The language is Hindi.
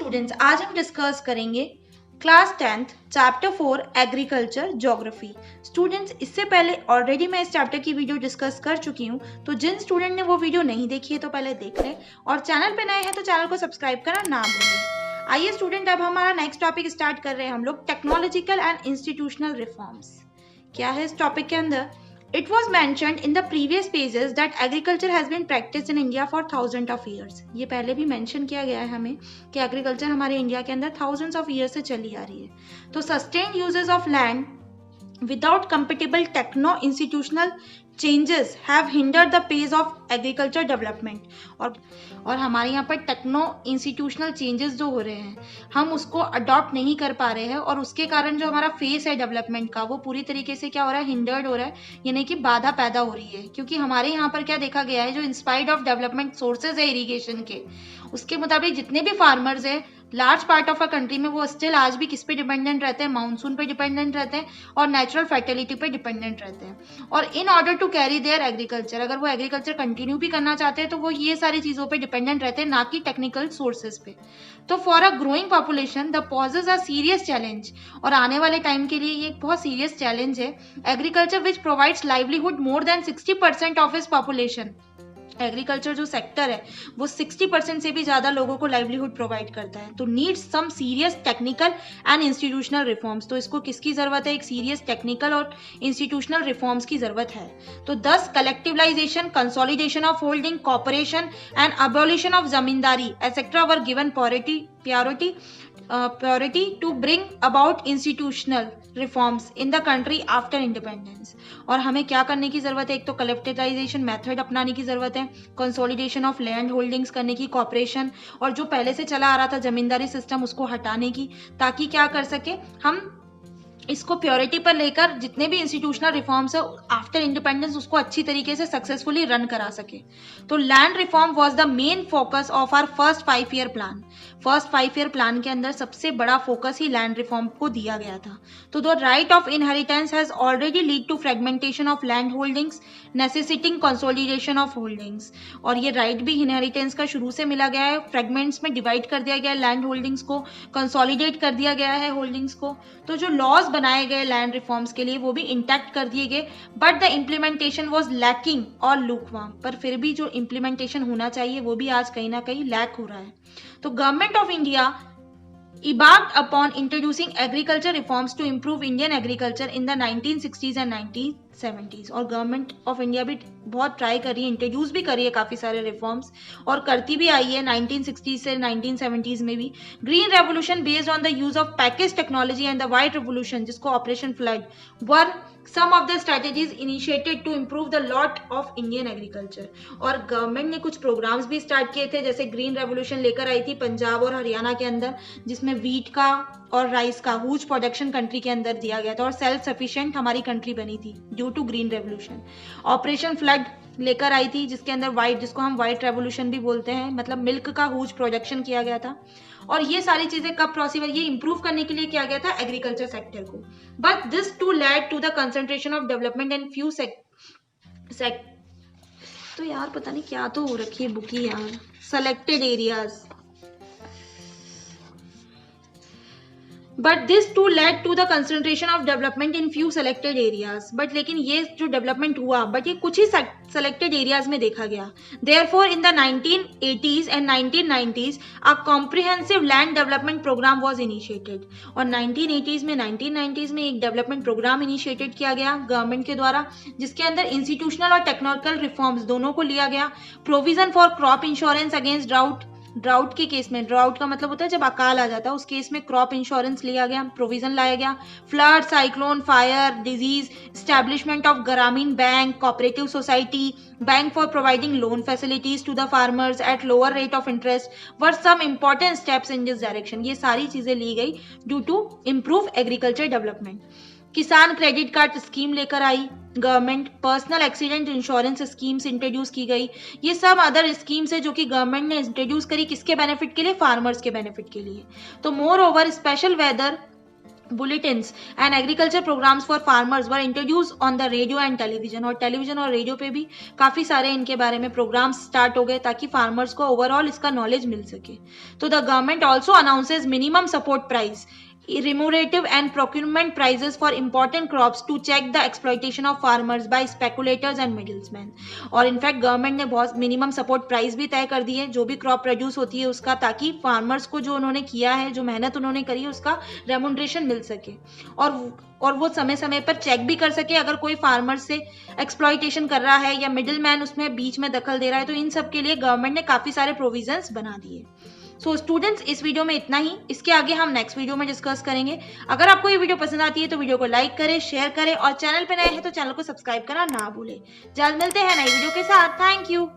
स्टूडेंट्स, आज हम डिस्कस करेंगे class 10th chapter 4 agriculture geography. Students, इससे पहले ऑलरेडी मैं इस चैप्टर की वीडियो डिस्कस कर चुकी हूँ, तो जिन स्टूडेंट ने वो वीडियो नहीं देखी है तो पहले देख लें और चैनल पे नए हैं तो चैनल को सब्सक्राइब करना ना भूलें। आइए स्टूडेंट, अब हमारा नेक्स्ट टॉपिक स्टार्ट कर रहे हैं हम लोग, टेक्नोलॉजिकल एंड इंस्टीट्यूशनल रिफॉर्म्स। क्या है इस टॉपिक के अंदर? It was mentioned in the previous pages that agriculture has been practiced in India for thousands of years. ये पहले भी मेंशन किया गया है हमें कि एग्रीकल्चर हमारे इंडिया के अंदर thousands of years से चली आ रही है। तो sustained uses of land without compatible techno-institutional changes have hindered the pace of agriculture development. और हमारे यहाँ पर टेक्नो इंस्टीट्यूशनल चेंजेस जो हो रहे हैं, हम उसको अडॉप्ट नहीं कर पा रहे हैं और उसके कारण जो हमारा फेस है डेवलपमेंट का, वो पूरी तरीके से क्या हो रहा है, हिंडर्ड हो रहा है, यानी कि बाधा पैदा हो रही है। क्योंकि हमारे यहाँ पर क्या देखा गया है, जो इंस्पायर्ड ऑफ डेवलपमेंट सोर्सेज है इरीगेशन के, उसके मुताबिक जितने भी फार्मर्स हैं large part of a country में, वो स्टिल आज भी किस पे डिपेंडेंट रहते हैं, मानसून पे डिपेंडेंट रहते हैं और नेचुरल फर्टिलिटी पे डिपेंडेंट रहते हैं। और in order to carry their agriculture, अगर वो एग्रीकल्चर कंटिन्यू भी करना चाहते हैं तो वो ये सारी चीज़ों पे डिपेंडेंट रहते हैं, ना कि टेक्निकल सोर्सेज पे। तो for a growing population the poses a serious challenge, और आने वाले टाइम के लिए ये एक बहुत सीरियस चैलेंज है। Agriculture which provides livelihood more than 60% of इस पॉपुलेशन, एग्रीकल्चर जो सेक्टर है वो 60% से भी ज्यादा लोगों को लाइवलीहुड प्रोवाइड करता है। तो needs some serious technical and institutional reforms, तो इसको किसकी जरूरत है, एक सीरियस टेक्निकल और इंस्टीट्यूशनल रिफॉर्म्स की जरूरत है। तो 10 collectivisation, consolidation of holding, corporation and abolition of zamindari etcetera were given priority to bring about institutional reforms in the country after independence। और हमें क्या करने की जरूरत है, एक तो कलेक्टिवलाइजेशन मेथड अपनाने की जरूरत है, कंसोलिडेशन ऑफ लैंड होल्डिंग्स करने की, कॉर्पोरेशन और जो पहले से चला आ रहा था जमींदारी सिस्टम उसको हटाने की, ताकि क्या कर सके हम इसको प्योरिटी पर लेकर जितने भी इंस्टीट्यूशनल रिफॉर्म्स है आफ्टर इंडिपेंडेंस उसको अच्छी तरीके से सक्सेसफुली रन करा सके। तो land reform was the main focus of our first 5-year plan. First 5-year plan के अंदर सबसे बड़ा फोकस ही लैंड रिफॉर्म को दिया गया था। तो the right of inheritance has already lead to fragmentation of land holdings necessitating consolidation of holdings. और ये राइट भी इनहेरिटेंस का शुरू से मिला गया है, फ्रेगमेंट्स में डिवाइड कर दिया गया है लैंड होल्डिंग्स को, कंसोलिडेट कर दिया गया है होल्डिंग्स को। तो जो लॉज बनाए गए लैंड रिफॉर्म्स के लिए वो भी इंटैक्ट कर दिए गए, but the implementation was lacking और लूकवार्म, पर फिर भी जो इम्प्लीमेंटेशन होना चाहिए वो भी आज कहीं ना कहीं लैक हो रहा है। तो government of India embarked upon introducing agriculture reforms to improve Indian agriculture in the 1960s and 1970s। और गवर्नमेंट ऑफ इंडिया भी बहुत ट्राई कर रही है, इंट्रोड्यूस भी करी है काफ़ी सारे रिफॉर्म्स और करती भी आई है 1960s से 1970s में भी। Green revolution based on the use of package technology and the white revolution, जिसको operation flood, were some of the strategies initiated to improve the lot of Indian agriculture। और गवर्नमेंट ने कुछ प्रोग्राम्स भी स्टार्ट किए थे, जैसे ग्रीन रेवोल्यूशन लेकर आई थी पंजाब और हरियाणा के अंदर, जिसमें वीट का और राइस का हुज प्रोडक्शन कंट्री के अंदर दिया गया था और सेल्फ सफिशिएंट हमारी कंट्री बनी थी due to green revolution. Operation flood लेकर आई थी, जिसके अंदर वाइट, जिसको हम वाइट रेवोल्यूशन भी बोलते हैं, मतलब मिल्क का हुज प्रोडक्शन किया गया था। और ये सारी चीजें कब पॉसिबल, ये इंप्रूव करने के लिए किया गया था एग्रीकल्चर सेक्टर को। But this too led to the concentration of development in few तो यार पता नहीं क्या तो हो रखी है बुकी यार, selected areas. But this too led to the concentration of development in few selected areas. But लेकिन ये जो डेवलपमेंट हुआ, बट ये कुछ ही सेलेक्टेड एरियाज में देखा गया। Therefore in the 1980s and 1990s a comprehensive land development programme was initiated. और 1980s में 1990s में एक डेवलपमेंट प्रोग्राम इनिशिएटेड किया गया गवर्नमेंट के द्वारा, जिसके अंदर इंस्टीट्यूशनल और टेक्निकल रिफॉर्म्स दोनों को लिया गया। Provision for crop insurance against drought, drought के केस में, ड्राउट का मतलब होता है जब अकाल आ जाता है, उस केस में क्रॉप इंश्योरेंस लिया गया, प्रोविजन लाया गया। Flood, cyclone, fire, disease, establishment of Gramin bank, cooperative society, bank for providing loan facilities to the farmers at lower rate of interest were some important steps in this direction. ये सारी चीजें ली गई due to improve agriculture development. Kisan credit card scheme लेकर आई government, personal accident insurance schemes introduce की गई। ये सब अदर स्कीम्स है जो कि गवर्नमेंट ने इंट्रोड्यूस करी, किसके बेनिफिट के लिए, फार्मर्स के बेनिफिट के लिए। तो moreover special weather bulletins and agriculture programmes for farmers were introduce on the radio and television, और टेलीविजन और रेडियो पे भी काफ़ी सारे इनके बारे में प्रोग्राम्स स्टार्ट हो गए ताकि फार्मर्स को ओवरऑल इसका नॉलेज मिल सके। तो the government also announces minimum support price, remunerative and procurement prices for important crops to check the exploitation of farmers by speculators and middlemen। और इनफैक्ट गवर्नमेंट ने बहुत मिनिमम सपोर्ट प्राइस भी तय कर दी है जो भी क्रॉप प्रोड्यूस होती है उसका, ताकि फार्मर्स को जो उन्होंने किया है, जो मेहनत उन्होंने करी है, उसका रेमुनरेशन मिल सके, और वो समय समय पर चेक भी कर सके अगर कोई फार्मर से एक्सप्लॉइटेशन कर रहा है या मिडिल मैन उसमें बीच में दखल दे रहा है। तो इन सब के लिए गवर्नमेंट ने काफ़ी सारे प्रोविजंस बना दिए। सो स्टूडेंट्स, इस वीडियो में इतना ही, इसके आगे हम नेक्स्ट वीडियो में डिस्कस करेंगे। अगर आपको ये वीडियो पसंद आती है तो वीडियो को लाइक करें, शेयर करें, और चैनल पे नए हैं तो चैनल को सब्सक्राइब करना ना भूलें। जल्द मिलते हैं नई वीडियो के साथ। Thank you.